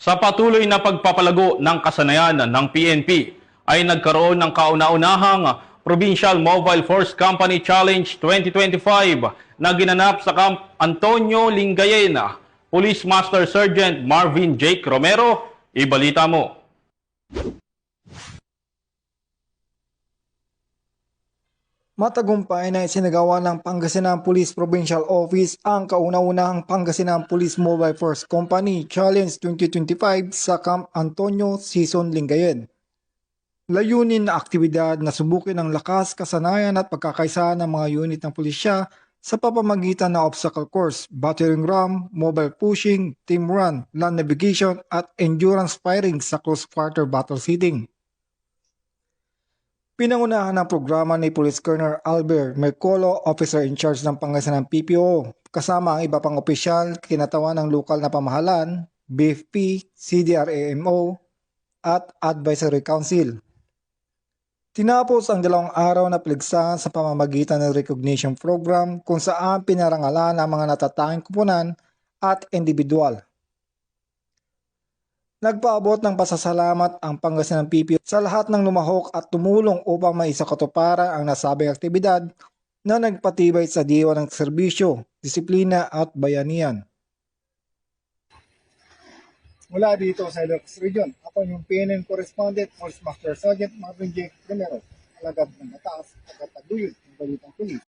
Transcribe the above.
Sa patuloy na pagpapalago ng kasanayan ng PNP ay nagkaroon ng kauna-unahang Provincial Mobile Force Company Challenge 2025 na ginanap sa Camp Antonio Lingayen. Police Master Sergeant Marvin Jake Romero, ibalita mo. Matagumpay na isinagawa ng Pangasinan Police Provincial Office ang kauna-unahang Pangasinan Police Mobile Force Company Challenge 2025 sa Camp Antonio, Season Lingayen. Layunin na aktibidad na subukin ang lakas, kasanayan at pagkakaisa ng mga unit ng pulisya sa pamamagitan ng obstacle course, battering ram, mobile pushing, team run, land navigation at endurance firing sa close quarter battle seating. Pinangunahan ng programa ni Police Colonel Albert Mercolo, officer in charge ng Pangasinan PPO, kasama ang iba pang opisyal, kinatawan ng lokal na pamahalaan, BFP, CDRAMO, at Advisory Council. Tinapos ang 2 araw na paligsahan sa pamamagitan ng recognition program kung saan pinarangalan ang mga natatanging koponan at individual. Nagpaabot ng pasasalamat ang Pangasinan PPO sa lahat ng lumahok at tumulong upang maisakatuparan ang nasabing aktibidad na nagpatibay sa diwa ng serbisyo, disiplina at bayanihan. Mula dito sa Ilocos Region, ako yung PNN Correspondent, Police Master Sergeant Marvin J. Romero, alagad ng batas, tagataguyod ng balitang pulis.